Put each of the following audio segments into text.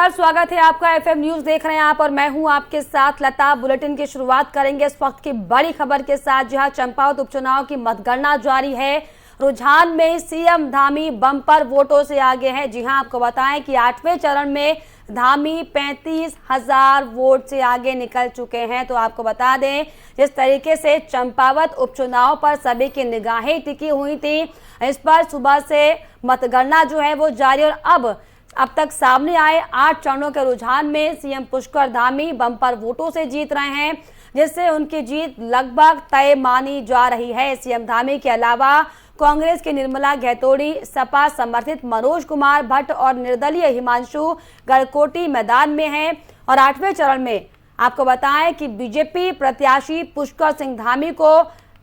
नमस्कार, स्वागत है आपका। एफएम न्यूज देख रहे हैं आप और मैं हूं आपके साथ लता। बुलेटिन की शुरुआत करेंगे इस वक्त की बड़ी खबर के साथ। जहां चंपावत उपचुनाव की मतगणना जारी है। रुझान में सीएम धामी बम्पर वोटों से आगे है। जी हां, आपको बताएं कि 8वें चरण में धामी 35,000 वोट से आगे निकल चुके हैं। तो आपको बता दें, जिस तरीके से चंपावत उपचुनाव पर सभी की निगाहें टिकी हुई थी, इस पर सुबह से मतगणना जो है वो जारी। और अब तक सामने आए 8 चरणों के रुझान में सीएम पुष्कर धामी बम्पर वोटों से जीत रहे हैं, जिससे उनकी जीत लगभग तय मानी जा रही है। सीएम धामी के अलावा कांग्रेस की निर्मला घैतोड़ी, सपा समर्थित मनोज कुमार भट्ट और निर्दलीय हिमांशु गड़कोटी मैदान में हैं। और 8वें चरण में आपको बताएं कि बीजेपी प्रत्याशी पुष्कर सिंह धामी को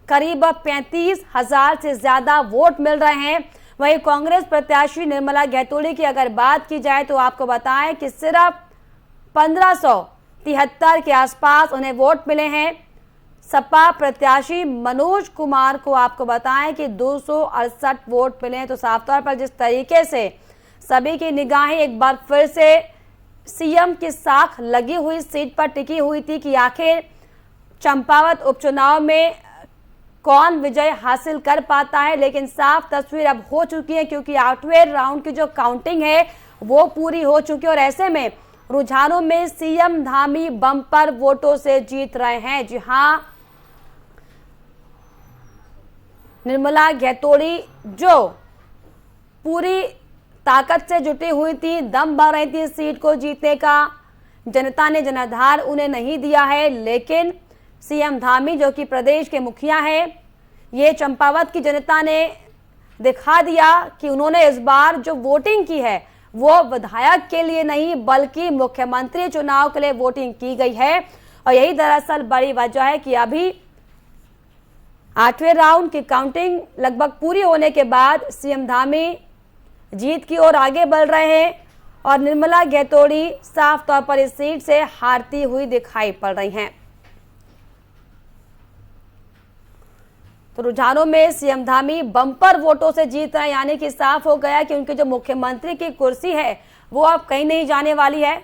करीब 35,000 से ज्यादा वोट मिल रहे हैं। वहीं कांग्रेस प्रत्याशी निर्मला घैतोड़ी की अगर बात की जाए तो आपको बताएं कि सिर्फ 1573 के आसपास उन्हें वोट मिले हैं। सपा प्रत्याशी मनोज कुमार को आपको बताएं कि 268 वोट मिले हैं। तो साफ तौर पर जिस तरीके से सभी की निगाहें एक बार फिर से सीएम की साख लगी हुई सीट पर टिकी हुई थी कि आखिर चंपावत उपचुनाव में कौन विजय हासिल कर पाता है, लेकिन साफ तस्वीर अब हो चुकी है क्योंकि 8वें राउंड की जो काउंटिंग है वो पूरी हो चुकी है। और ऐसे में रुझानों में सीएम धामी बम्पर वोटों से जीत रहे हैं। जी हां, निर्मला घैतोड़ी जो पूरी ताकत से जुटी हुई थी, दम भर रही थी सीट को जीतने का, जनता ने जनाधार उन्हें नहीं दिया है, लेकिन सीएम धामी जो कि प्रदेश के मुखिया हैं, ये चंपावत की जनता ने दिखा दिया कि उन्होंने इस बार जो वोटिंग की है वो विधायक के लिए नहीं बल्कि मुख्यमंत्री चुनाव के लिए वोटिंग की गई है। और यही दरअसल बड़ी वजह है कि अभी 8वें राउंड की काउंटिंग लगभग पूरी होने के बाद सीएम धामी जीत की ओर आगे बढ़ रहे हैं और निर्मला घैतोड़ी साफ तौर पर इस सीट से हारती हुई दिखाई पड़ रही हैं। तो रुझानों में सीएम धामी बम्पर वोटों से जीत रहे हैं, यानी कि साफ हो गया कि उनकी जो मुख्यमंत्री की कुर्सी है वो अब कहीं नहीं जाने वाली है।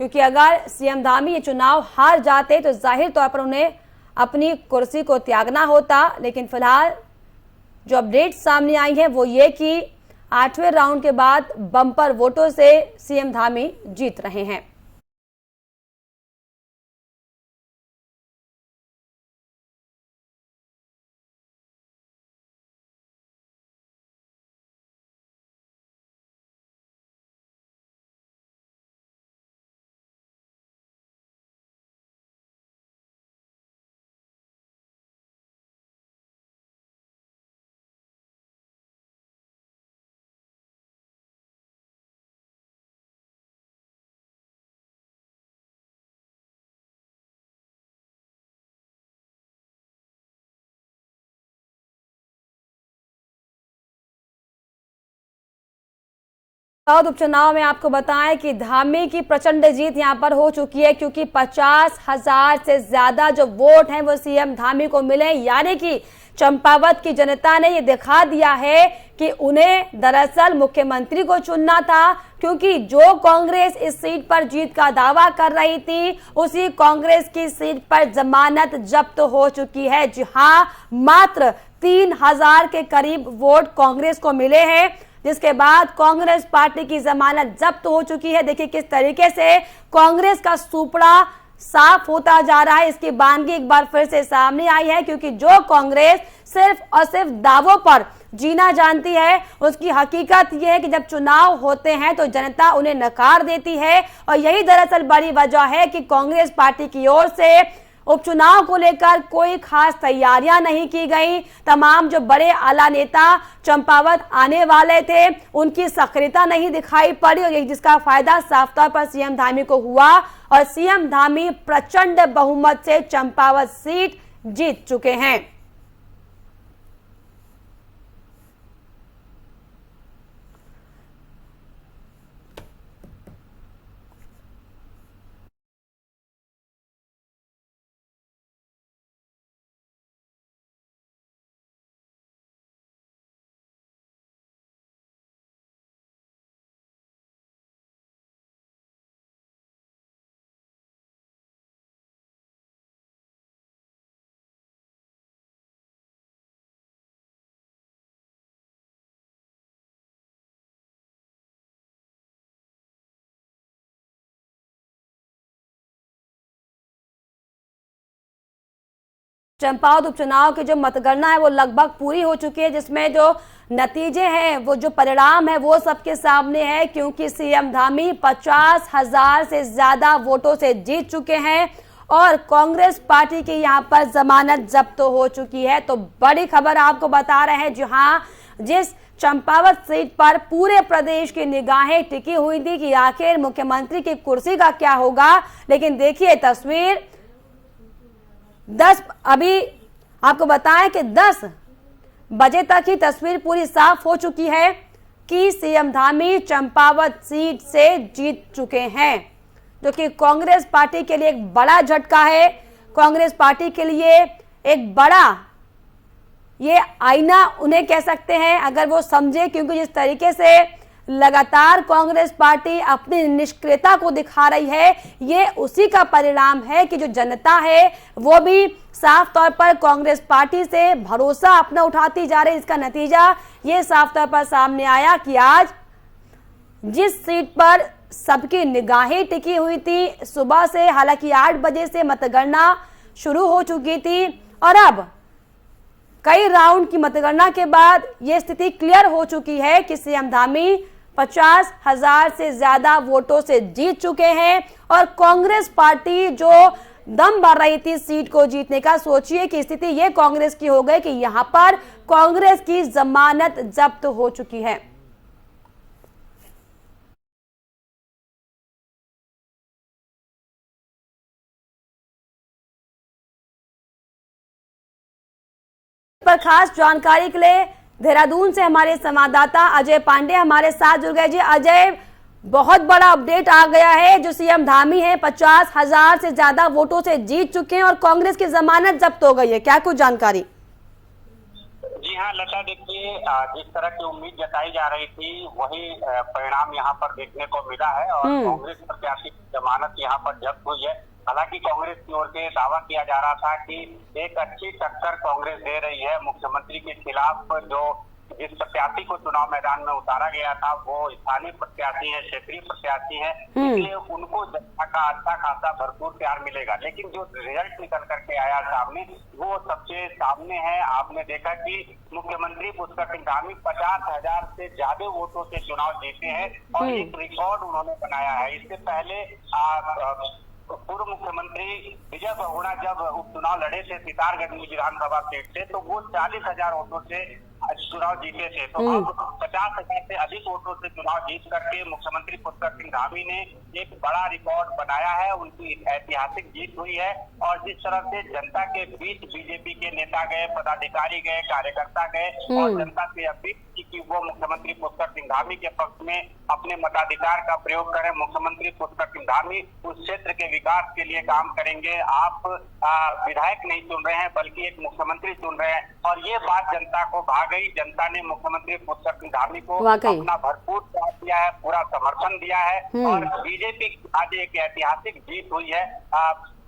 क्योंकि अगर सीएम धामी ये चुनाव हार जाते तो जाहिर तौर पर उन्हें अपनी कुर्सी को त्यागना होता। लेकिन फिलहाल जो अपडेट सामने आई है वो ये कि 8वें राउंड के बाद बम्पर वोटों से सीएम धामी जीत रहे हैं। उपचुनाव में आपको बताएं कि धामी की प्रचंड जीत यहां पर हो चुकी है, क्योंकि 50,000 से ज्यादा जो वोट हैं वो सीएम धामी को मिले। यानी कि चंपावत की जनता ने ये दिखा दिया है कि उन्हें दरअसल मुख्यमंत्री को चुनना था, क्योंकि जो कांग्रेस इस सीट पर जीत का दावा कर रही थी उसी कांग्रेस की सीट पर जमानत जब्त हो चुकी है। जी हां, मात्र 3,000 के करीब वोट कांग्रेस को मिले हैं, जिसके बाद कांग्रेस पार्टी की जमानत जब्त हो चुकी है। देखिए किस तरीके से कांग्रेस का सुपड़ा साफ होता जा रहा है। इसकी बानगी एक बार फिर से सामने आई है, क्योंकि जो कांग्रेस सिर्फ और सिर्फ दावों पर जीना जानती है, उसकी हकीकत यह है कि जब चुनाव होते हैं तो जनता उन्हें नकार देती है। और यही दरअसल बड़ी वजह है कि कांग्रेस पार्टी की ओर से उपचुनाव को लेकर कोई खास तैयारियां नहीं की गई। तमाम जो बड़े आला नेता चंपावत आने वाले थे उनकी सक्रियता नहीं दिखाई पड़ी, और जिसका फायदा साफ तौर पर सीएम धामी को हुआ और सीएम धामी प्रचंड बहुमत से चंपावत सीट जीत चुके हैं। चंपावत उपचुनाव की जो मतगणना है वो लगभग पूरी हो चुकी है, जिसमें जो नतीजे हैं, वो जो परिणाम है वो सबके सामने है, क्योंकि सीएम धामी 50,000 से ज्यादा वोटों से जीत चुके हैं और कांग्रेस पार्टी की यहां पर जमानत जब्त हो चुकी है। तो बड़ी खबर आपको बता रहे हैं, जहां जिस चंपावत सीट पर पूरे प्रदेश की निगाहें टिकी हुई थी कि आखिर मुख्यमंत्री की कुर्सी का क्या होगा, लेकिन देखिए तस्वीर 10 अभी आपको बताएं कि 10 बजे तक ही तस्वीर पूरी साफ हो चुकी है कि सीएम धामी चंपावत सीट से जीत चुके हैं, जो कि कांग्रेस पार्टी के लिए एक बड़ा झटका है। कांग्रेस पार्टी के लिए एक बड़ा ये आईना उन्हें कह सकते हैं, अगर वो समझे, क्योंकि जिस तरीके से लगातार कांग्रेस पार्टी अपनी निष्क्रियता को दिखा रही है, ये उसी का परिणाम है कि जो जनता है वो भी साफ तौर पर कांग्रेस पार्टी से भरोसा अपना उठाती जा रही है। इसका नतीजा ये साफ तौर पर सामने आया कि आज जिस सीट पर सबकी निगाहें टिकी हुई थी सुबह से, हालांकि 8 बजे से मतगणना शुरू हो चुकी थी और अब कई राउंड की मतगणना के बाद यह स्थिति क्लियर हो चुकी है कि सीएम धामी 50,000 से ज्यादा वोटों से जीत चुके हैं और कांग्रेस पार्टी जो दम भर रही थी सीट को जीतने का, सोचिए कि स्थिति ये कांग्रेस की हो गई कि यहां पर कांग्रेस की जमानत जब्त हो चुकी है। पर खास जानकारी के लिए देहरादून से हमारे संवाददाता अजय पांडे हमारे साथ जुड़ गए। जी अजय, बहुत बड़ा अपडेट आ गया है, जो सीएम धामी है 50,000 से ज्यादा वोटों से जीत चुके हैं और कांग्रेस की जमानत जब्त हो गई है, क्या कुछ जानकारी? जी हाँ लता, देखिए जिस तरह की उम्मीद जताई जा रही थी वही परिणाम यहाँ पर देखने को मिला है और कांग्रेस प्रत्याशी की जमानत यहाँ पर जब्त हुई है। हालांकि कांग्रेस की ओर से दावा किया जा रहा था कि एक अच्छी टक्कर कांग्रेस दे रही है मुख्यमंत्री के खिलाफ। जो जिस प्रत्याशी को चुनाव मैदान में उतारा गया था वो स्थानीय प्रत्याशी है, क्षेत्रीय प्रत्याशी है, इसलिए उनको जनता का अच्छा खासा भरपूर प्यार मिलेगा। लेकिन जो रिजल्ट निकल करके आया सामने वो सबसे सामने है। आपने देखा कि मुख्यमंत्री पुष्कर सिंह धामी 50,000 से ज्यादा वोटों से चुनाव जीते हैं और एक रिकॉर्ड उन्होंने बनाया है। इससे पहले पूर्व मुख्यमंत्री विजय बहुगुणा जब उपचुनाव लड़े थे सितारगंज विधानसभा सीट से, तो वो 40,000 वोटों से चुनाव जीते थे। तो अब 50,000 से अधिक वोटों से चुनाव जीत करके मुख्यमंत्री पुष्कर सिंह धामी ने एक बड़ा रिकॉर्ड बनाया है। उनकी ऐतिहासिक जीत हुई है और जिस तरह से जनता के बीच बीजेपी के नेता गए, पदाधिकारी गए, कार्यकर्ता गए और जनता से अपील की कि वो मुख्यमंत्री पुष्कर सिंह धामी के पक्ष में अपने मताधिकार का प्रयोग करें। मुख्यमंत्री पुष्कर सिंह धामी उस क्षेत्र के विकास के लिए काम करेंगे। आप विधायक नहीं चुन रहे हैं बल्कि एक मुख्यमंत्री चुन रहे हैं और ये बात जनता को भा गई। जनता ने मुख्यमंत्री पुष्कर सिंह धामी को अपना भरपूर साथ दिया है, पूरा समर्थन दिया है और बीजेपी की आज एक ऐतिहासिक जीत हुई है।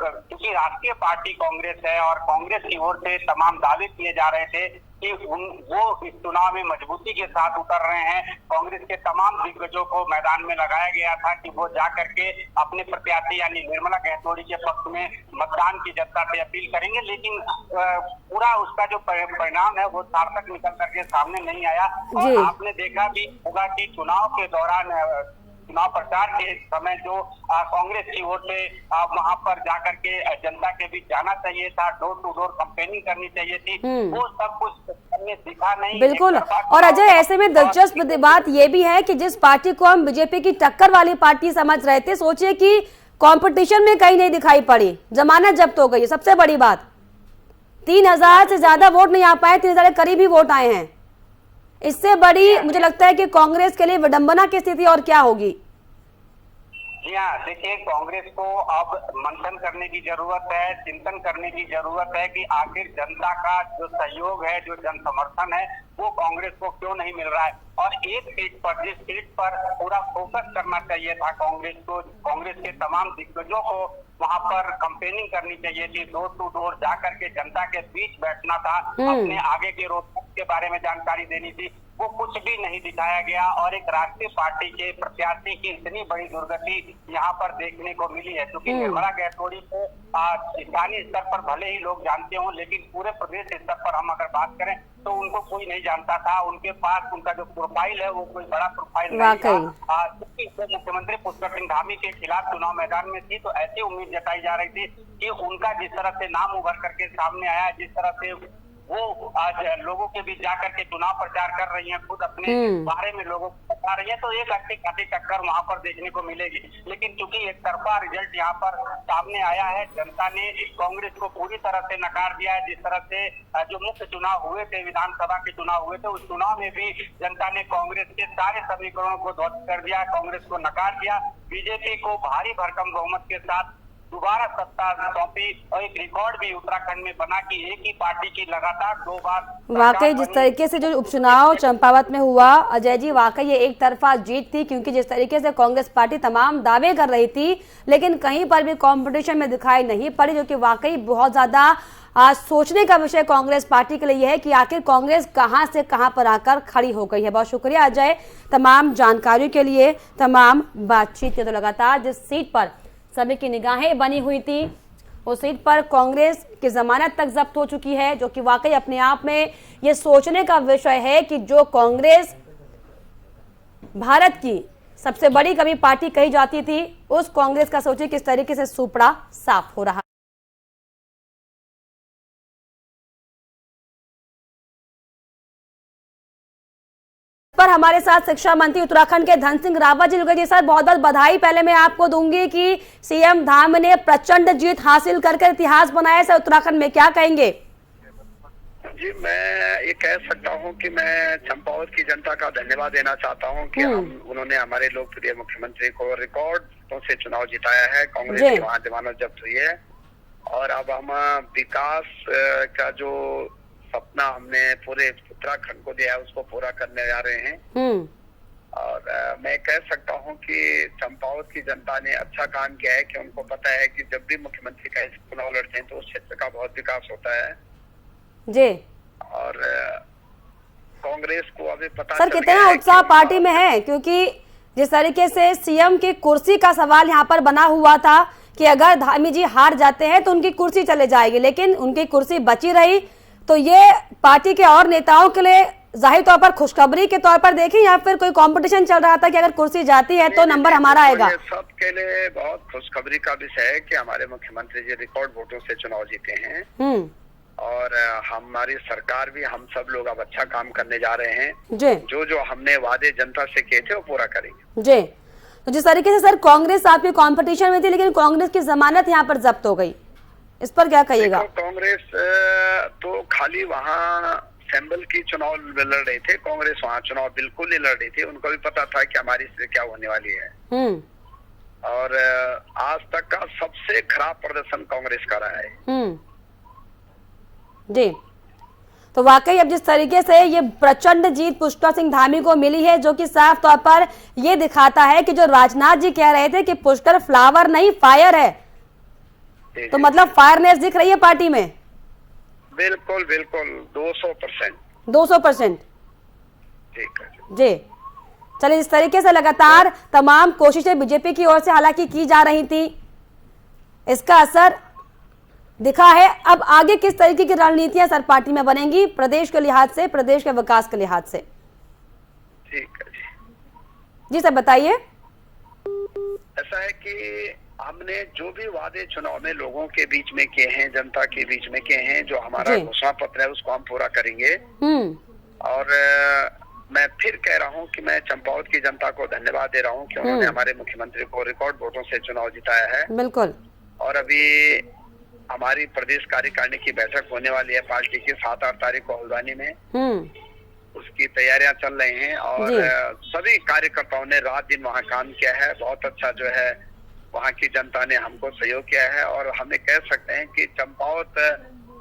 क्योंकि राष्ट्रीय पार्टी कांग्रेस है और कांग्रेस की ओर से तमाम दावे किए जा रहे थे कि वो इस चुनाव में मजबूती के साथ उतर रहे हैं। कांग्रेस के तमाम दिग्गजों को मैदान में लगाया गया था कि वो जा करके अपने प्रत्याशी यानी निर्मला गहतोड़ी के पक्ष में मतदान की जनता से अपील करेंगे, लेकिन पूरा उसका जो परिणाम है वो सार्थक निकल करके सामने नहीं आया। और आपने देखा भी होगा कि चुनाव के दौरान चुनाव प्रचार के समय जो कांग्रेस की ओर से वहां पर जाकर के जनता के बीच जाना चाहिए था, डोर टू डोर कैंपेनिंग करनी चाहिए थी, वो सब कुछ दिखा नहीं। बिल्कुल। और अजय, ऐसे में दिलचस्प बात यह भी है कि जिस पार्टी को हम बीजेपी की टक्कर वाली पार्टी समझ रहे थे, सोचिए कि कंपटीशन में कहीं नहीं दिखाई पड़ी, जमानत जब्त हो गई। सबसे बड़ी बात 3,000 से ज्यादा वोट नहीं आ पाए, 3,000 के करीब ही वोट आए हैं। इससे बड़ी मुझे लगता है कि कांग्रेस के लिए विडंबना की स्थिति और क्या होगी। जी हाँ, देखिए कांग्रेस को अब मंथन करने की जरूरत है, चिंतन करने की जरूरत है कि आखिर जनता का जो सहयोग है, जो जन समर्थन है, वो कांग्रेस को क्यों नहीं मिल रहा है। और एक सीट पर, जिस सीट पर पूरा फोकस करना चाहिए था कांग्रेस को, कांग्रेस के तमाम दिग्गजों को वहां पर कैंपेनिंग करनी चाहिए थी, डोर टू डोर जा करके जनता के बीच बैठना था, अपने आगे के रोड के बारे में जानकारी देनी थी, वो कुछ भी नहीं दिखाया गया और एक राष्ट्रीय पार्टी के प्रत्याशी की इतनी बड़ी दुर्गति यहाँ पर देखने को मिली है। क्योंकि निर्मला गैतोड़ी को स्थानीय स्तर पर भले ही लोग जानते हों, लेकिन पूरे प्रदेश स्तर पर हम अगर बात करें तो उनको कोई नहीं जानता था। उनके पास उनका जो प्रोफाइल है वो कोई बड़ा प्रोफाइल नहीं था। मुख्यमंत्री पुष्कर सिंह धामी के खिलाफ चुनाव मैदान में थी तो ऐसी उम्मीद जताई जा रही थी कि उनका जिस तरह से नाम उभर करके सामने आया, जिस तरह से वो आज लोगों के बीच जाकर के चुनाव प्रचार कर रही हैं, खुद अपने बारे में लोगों को बता रही है, तो एक अच्छी खासी टक्कर वहां पर देखने को मिलेगी। लेकिन चूंकि एक तरफा रिजल्ट यहाँ पर सामने आया है, जनता ने कांग्रेस को पूरी तरह से नकार दिया है। जिस तरह से जो मुख्य चुनाव हुए थे, विधानसभा के चुनाव हुए थे, उस चुनाव में भी जनता ने कांग्रेस के सारे समीकरणों को ध्वस्त कर दिया, कांग्रेस को नकार दिया, बीजेपी को भारी भरकम बहुमत के साथ दोबारा सत्ता सौंपी और एक रिकॉर्ड भी उत्तराखंड में बना कि एक ही पार्टी की लगातार 2 बार। वाकई जिस तरीके से जो उपचुनाव चंपावत में हुआ अजय जी, वाकई ये एक तरफा जीत थी, क्योंकि जिस तरीके से कांग्रेस पार्टी तमाम दावे कर रही थी लेकिन कहीं पर भी कंपटीशन में दिखाई नहीं पड़ी, जो कि वाकई बहुत ज्यादा आज सोचने का विषय कांग्रेस पार्टी के लिए है कि आखिर कांग्रेस कहां से कहां पर आकर खड़ी हो गई है। बहुत शुक्रिया अजय तमाम जानकारी के लिए, तमाम बातचीत के। तो लगातार जिस सीट पर सभी की निगाहें बनी हुई थी उस सीट पर कांग्रेस की जमानत तक जब्त हो चुकी है, जो कि वाकई अपने आप में ये सोचने का विषय है कि जो कांग्रेस भारत की सबसे बड़ी कभी पार्टी कही जाती थी, उस कांग्रेस का सोचिए किस तरीके से सुपड़ा साफ हो रहा। पर हमारे साथ शिक्षा मंत्री उत्तराखंड के धन सिंह रावत जी सर, बहुत बहुत बधाई पहले मैं आपको दूंगी कि सीएम धाम ने प्रचंड जीत हासिल करके इतिहास बनाया। सर उत्तराखंड में क्या कहेंगे? जी, मैं ये कह सकता हूं कि मैं चंपावत की जनता का धन्यवाद देना चाहता हूं कि उन्होंने हमारे लोकप्रिय मुख्यमंत्री को रिकॉर्ड से चुनाव जिताया है। कांग्रेस की वहां जमानत जब्त हुई है और अब हम विकास का जो सपना हमने पूरे उत्तराखंड को दिया है उसको पूरा करने जा रहे हैं। और मैं कह सकता हूं कि चंपावत की जनता ने अच्छा काम किया है कि उनको पता है कि जब भी मुख्यमंत्री का चुनाव लड़ते हैं तो उस क्षेत्र का बहुत विकास होता है जी। और कांग्रेस को अभी पता सर कितना उत्साह पार्टी में है, क्योंकि जिस तरीके से सीएम की कुर्सी का सवाल यहाँ पर बना हुआ था कि अगर धामी जी हार जाते हैं तो उनकी कुर्सी चले जाएगी, लेकिन उनकी कुर्सी बची रही, तो ये पार्टी के और नेताओं के लिए जाहिर तौर पर खुशखबरी के तौर पर देखें या फिर कोई कंपटीशन चल रहा था कि अगर कुर्सी जाती है तो नंबर हमारा आएगा? सबके लिए बहुत खुशखबरी का विषय है कि हमारे मुख्यमंत्री जी रिकॉर्ड वोटों से चुनाव जीते हैं और हमारी सरकार भी, हम सब लोग अब अच्छा काम करने जा रहे हैं। जी। जो हमने वादे जनता से किए थे वो पूरा करेंगे। जी। तो जिस तरीके से सर कांग्रेस आपकी कंपटीशन में थी लेकिन कांग्रेस की जमानत यहाँ पर जब्त हो गई, इस पर क्या कहिएगा? कांग्रेस तो खाली वहाँ सैंबल की चुनाव लड़ रहे थे, कांग्रेस वहाँ चुनाव बिल्कुल नहीं लड़ रही थी। उनको भी पता था कि हमारी स्थिति क्या होने वाली है और आज तक का सबसे खराब प्रदर्शन कांग्रेस का रहा है। जी। तो वाकई अब जिस तरीके से ये प्रचंड जीत पुष्कर सिंह धामी को मिली है, जो कि साफ तौर पर ये दिखाता है कि जो राजनाथ जी कह रहे थे कि पुष्कर फ्लावर नहीं फायर है, तो मतलब फायरनेस दिख रही है पार्टी में। बिल्कुल बिल्कुल 200%। 200%। ठीक है जी। चलिए, इस तरीके से लगातार तमाम कोशिशें बीजेपी की ओर से हालांकि की जा रही थी, इसका असर दिखा है। अब आगे किस तरीके की रणनीतियां सर पार्टी में बनेंगी प्रदेश के लिहाज से, प्रदेश के विकास के लिहाज से? ठीक है जी सर बताइए। ऐसा है कि हमने जो भी वादे चुनाव में लोगों के बीच में किए हैं, जनता के बीच में किए हैं, जो हमारा घोषणा पत्र है उसको हम पूरा करेंगे। और मैं फिर कह रहा हूं कि मैं चंपावत की जनता को धन्यवाद दे रहा हूं कि उन्होंने हमारे मुख्यमंत्री को रिकॉर्ड वोटों से चुनाव जिताया है। बिल्कुल। और अभी हमारी प्रदेश कार्यकारिणी की बैठक होने वाली है पार्टी की 7-8 तारीख को हल्द्वानी में, उसकी तैयारियां चल रही हैं और सभी कार्यकर्ताओं ने रात दिन वहाँ काम किया है। बहुत अच्छा जो है वहाँ की जनता ने हमको सहयोग किया है और हमें कह सकते हैं कि चंपावत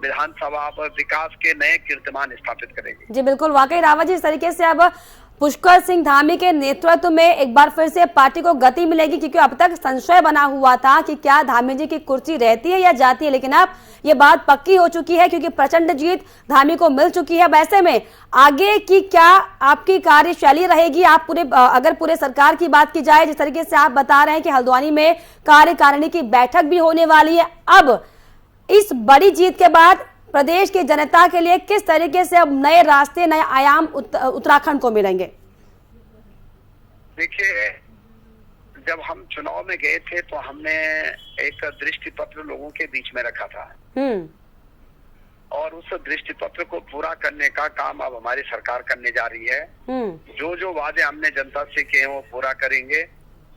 विधानसभा पर विकास के नए कीर्तिमान स्थापित करेगी। जी बिल्कुल, वाकई रावत जी इस तरीके से अब पुष्कर सिंह धामी के नेतृत्व में एक बार फिर से पार्टी को गति मिलेगी, क्योंकि अब तक संशय बना हुआ था कि क्या धामी जी की कुर्सी रहती है या जाती है, लेकिन अब ये बात पक्की हो चुकी है क्योंकि प्रचंड जीत धामी को मिल चुकी है। वैसे में आगे की क्या आपकी कार्यशैली रहेगी? आप अगर पूरे सरकार की बात की जाए, जिस तरीके से आप बता रहे हैं कि हल्द्वानी में कार्यकारिणी की बैठक भी होने वाली है, अब इस बड़ी जीत के बाद प्रदेश की जनता के लिए किस तरीके से अब नए रास्ते, नए आयाम उत्तराखंड को मिलेंगे? देखिए, जब हम चुनाव में गए थे तो हमने एक दृष्टि पत्र लोगों के बीच में रखा था और उस दृष्टि पत्र को पूरा करने का काम अब हमारी सरकार करने जा रही है। जो जो वादे हमने जनता से किए वो पूरा करेंगे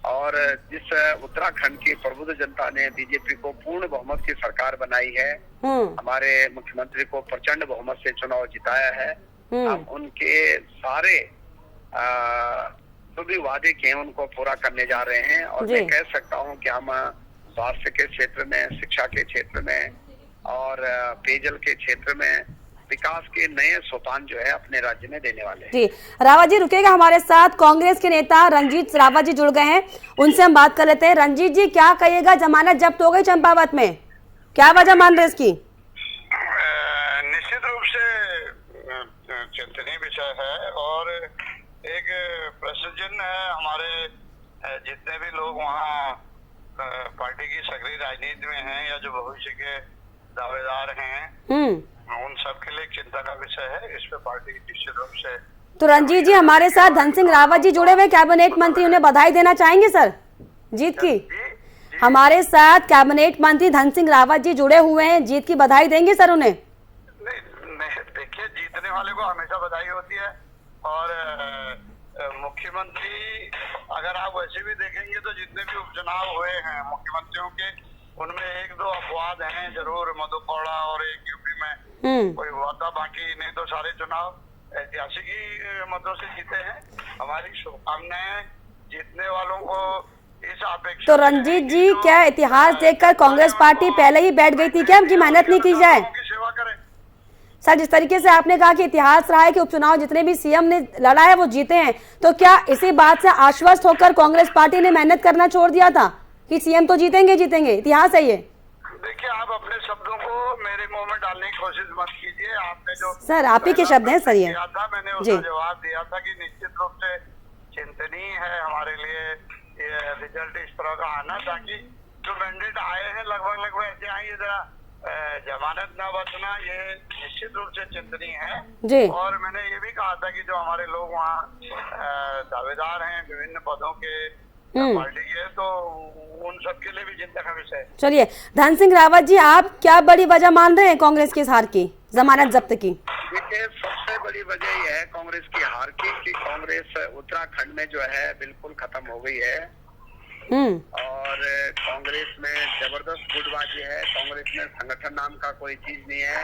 और जिस उत्तराखंड की प्रबुद्ध जनता ने बीजेपी को पूर्ण बहुमत की सरकार बनाई है, हमारे मुख्यमंत्री को प्रचंड बहुमत से चुनाव जिताया है, हम उनके सारे जो भी वादे किए उनको पूरा करने जा रहे हैं। और मैं कह सकता हूं कि हम स्वास्थ्य के क्षेत्र में, शिक्षा के क्षेत्र में और पेयजल के क्षेत्र में विकास के नए सोपान जो है अपने राज्य में देने वाले हैं। जी, रावत जी रुकेगा हमारे साथ। कांग्रेस के नेता रंजीत रावत जी जुड़ गए हैं, उनसे हम बात कर लेते हैं। रंजीत जी, क्या कहिएगा? जमानत जब्त हो गई चंपावत में, क्या वजह मान रहे इसकी? निश्चित रूप से चिंतनीय विषय है और एक प्रश्नचिन्ह है हमारे जितने भी लोग वहाँ पार्टी की सक्रिय राजनीति में हैं या जो भविष्य के दावेदार हैं, उन सबके लिए चिंता का विषय है। इस पे पार्टी निश्चित रूप से। तो रंजीत जी, हमारे साथ धन सिंह रावत जी जुड़े हुए कैबिनेट मंत्री, उन्हें बधाई देना चाहेंगे सर जीत की? हमारे साथ कैबिनेट मंत्री धन सिंह रावत जी जुड़े हुए हैं, जीत की बधाई देंगे सर उन्हें? नहीं, देखिए, जीतने वाले को हमेशा बधाई होती है और मुख्यमंत्री, अगर आप वैसे भी देखेंगे तो जितने भी उपचुनाव हुए हैं मुख्यमंत्रियों के, उनमें एक दो अपवाद हैं जरूर, मधुकौड़ा और एक यूपी में कोई हुआ था, बाकी नहीं तो सारे चुनाव ऐतिहासिक ही मतों से जीते हैं। हमारी शुभकामनाएं जीतने वालों को इस अपेक्षा। तो रंजीत जी, क्या इतिहास देखकर कांग्रेस पार्टी पहले ही बैठ गई थी क्या कि मेहनत नहीं की जाए? सेवा करें सर, जिस तरीके से आपने कहा कि इतिहास रहा है कि उपचुनाव जितने भी सीएम ने लड़ा है वो जीते हैं, तो क्या इसी बात से आश्वस्त होकर कांग्रेस पार्टी ने मेहनत करना छोड़ दिया था कि सीएम तो जीतेंगे? इतिहास है ये। देखिए, आप अपने शब्दों को मेरे मुंह में डालने की कोशिश मत कीजिए। आपने जो सर, आप ही के शब्द हैं सर ये। मैंने उसका जवाब दिया था कि निश्चित रूप से चिंतनीय है हमारे लिए ये रिजल्ट इस तरह का आना, ताकि जो मैंडेट आए हैं लगभग ऐसे आएंगे, जरा जमानत न बचना, ये निश्चित रूप से चिंतनीय है जी। और मैंने ये भी कहा था कि जो हमारे लोग वहाँ दावेदार हैं विभिन्न पदों के पार्टी के, तो उन सबके लिए भी चिंता का विषय है। चलिए, धन सिंह रावत जी, आप क्या बड़ी वजह मान रहे हैं कांग्रेस की हार की, जमानत जब्त की? देखिए, सबसे बड़ी वजह यह है कांग्रेस की हार की कि कांग्रेस उत्तराखंड में जो है बिल्कुल खत्म हो गई है और कांग्रेस में जबरदस्त गुटबाजी है। कांग्रेस में संगठन नाम का कोई चीज नहीं है।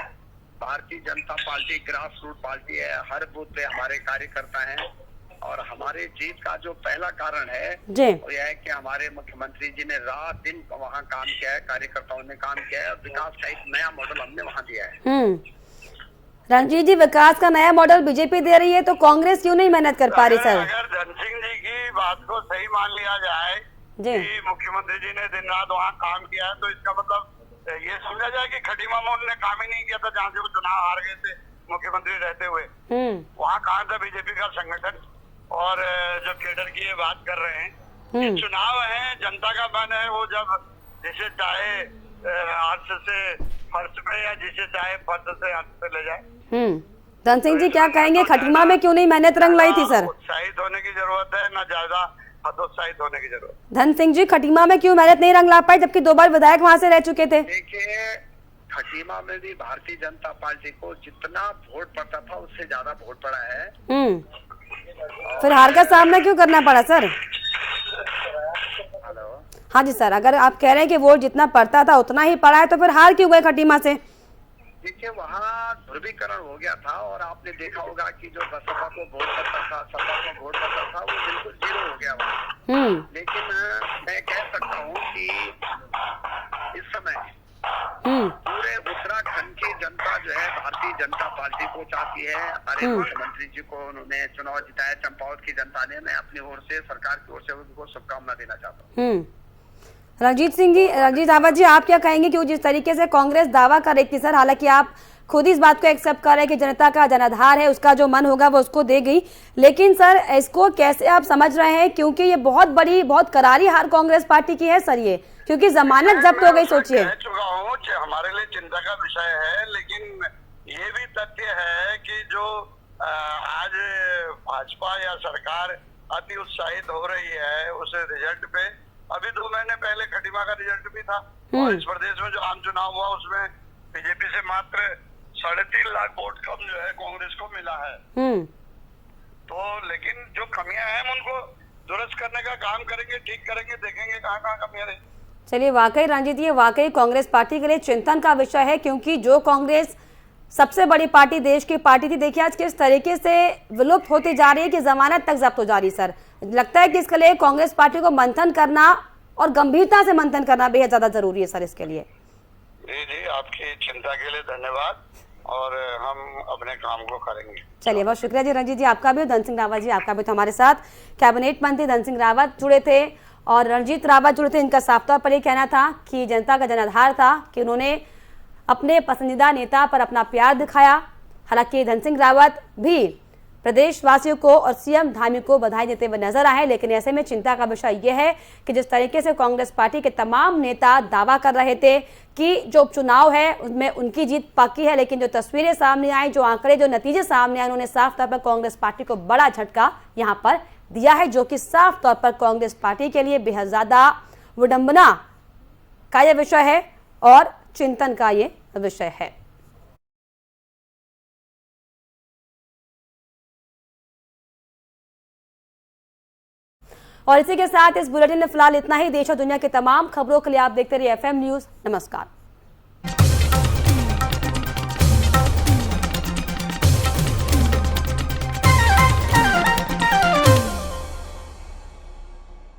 Bharatiya Janata party grass root party है, हर बूथ पे हमारे कार्यकर्ता हैं और हमारे जीत का जो पहला कारण है वो यह है कि हमारे मुख्यमंत्री जी ने रात दिन वहाँ काम किया है, कार्यकर्ताओं ने काम किया है और विकास का एक नया मॉडल हमने वहाँ दिया है। रंजीत जी, विकास का नया मॉडल बीजेपी दे रही है तो कांग्रेस क्यों नहीं मेहनत कर पा रही सर? अगर धन सिंह जी की बात को सही मान लिया जाए कि मुख्यमंत्री जी ने दिन रात वहाँ काम किया है, तो इसका मतलब ये समझा जाए कि खटीमा में उन्होंने काम ही नहीं किया था जहाँ से वो चुनाव हार गए थे मुख्यमंत्री रहते हुए। वहाँ कहाँ था बीजेपी का संगठन? और जो केडर की ये बात कर रहे हैं, ये चुनाव है, जनता का मन है, वो जब जिसे चाहे अर्थ से फर्श पे या जिसे चाहे फर्श से अर्थ पे ले जाए। धन सिंह जी, क्या कहेंगे, खटीमा में क्यों नहीं मेहनत रंग लाई थी सर? उत्साहित होने की जरूरत है, न ज्यादा हतोत्साहित होने की जरूरत। धन सिंह जी, खटीमा में क्यों मेहनत नहीं रंग ला पाई जबकि 2 बार विधायक वहाँ से रह चुके थे? देखिए, खटीमा में भी भारतीय जनता पार्टी को जितना वोट पड़ता था उससे ज्यादा वोट पड़ा है। फिर हार का सामना क्यों करना पड़ा सर? हेलो, हाँ जी सर, अगर आप कह रहे हैं कि वोट जितना पड़ता था उतना ही पड़ा है तो फिर हार क्यों गए खटीमा से? देखिए, वहाँ ध्रुवीकरण हो गया था और आपने देखा होगा कि जो बसपा को वोट करता था, सपा को वोट करता था, वो बिल्कुल जीरो हो गया वहाँ। लेकिन मैं कह सकता हूँ कि इस समय पूरे उत्तराखंड की जनता जो है भारतीय जनता पार्टी को चाहती है। हमारे मुख्यमंत्री जी को उन्होंने चुनाव जिताया, चंपावत की जनता ने। मैं अपनी ओर से, सरकार की ओर से उनको शुभकामना देना चाहता हूँ। रणजीत रावत जी, आप क्या कहेंगे कि जिस तरीके से कांग्रेस दावा कर रही थी सर, हालांकि आप खुद इस बात को एक्सेप्ट कर रहे हैं कि जनता का जनाधार है, उसका जो मन होगा वो उसको देगी, लेकिन सर इसको कैसे आप समझ रहे हैं, क्योंकि ये बहुत बड़ी, बहुत करारी हार कांग्रेस पार्टी की है सर ये, क्योंकि जमानत जब्त हो गई। सोचिए, हमारे लिए चिंता का विषय है, लेकिन ये भी तथ्य है कि जो आज भाजपा या सरकार अति उत्साहित हो रही है उस रिजल्ट पे। अभी 2 महीने पहले खटीमा का रिजल्ट भी था और इस प्रदेश में जो आम चुनाव हुआ उसमें बीजेपी से मात्र 3.5 लाख वोट कम जो है कांग्रेस को मिला है। तो लेकिन जो कमियां हैं उनको दुरुस्त करने का काम करेंगे, ठीक करेंगे, देखेंगे कहाँ कमियां रही। चलिए, वाकई रणजीत, ये वाकई कांग्रेस पार्टी के लिए चिंतन का विषय है, क्योंकि जो कांग्रेस सबसे बड़ी पार्टी, देश की पार्टी थी, देखिए आज किस तरीके से विलुप्त होती जा रही है कि जमानत तक जब्त हो जा रही। सर लगता है कि इसके लिए कांग्रेस पार्टी को मंथन करना और गंभीरता से मंथन करना बेहद ज्यादा जरूरी है सर इसके लिए। जी, आपकी चिंता के लिए धन्यवाद और हम अपने काम को करेंगे। चलिए, बहुत शुक्रिया जी रणजीत जी आपका भी, धन सिंह रावत जी आपका भी। तो हमारे साथ कैबिनेट मंत्री धन सिंह रावत जुड़े थे और रणजीत रावत जुड़े थे। इनका साफ तौर पर ये कहना था कि जनता का जनाधार था कि उन्होंने अपने पसंदीदा नेता पर अपना प्यार दिखाया। हालांकि धन सिंह रावत भी प्रदेशवासियों को और सीएम धामी को बधाई देते हुए नजर आए, लेकिन ऐसे में चिंता का विषय यह है कि जिस तरीके से कांग्रेस पार्टी के तमाम नेता दावा कर रहे थे कि जो उपचुनाव है उसमें उनकी जीत पक्की है, लेकिन जो तस्वीरें सामने आई, जो आंकड़े, जो नतीजे सामने आए, उन्होंने साफ तौर पर कांग्रेस पार्टी को बड़ा झटका यहाँ पर दिया है, जो कि साफ तौर पर कांग्रेस पार्टी के लिए बेहद ज्यादा विडंबना का यह विषय है और चिंतन का ये विषय है। और इसी के साथ इस बुलेटिन में फिलहाल इतना ही। देश और दुनिया की तमाम खबरों के लिए आप देखते रहिए FM न्यूज। नमस्कार।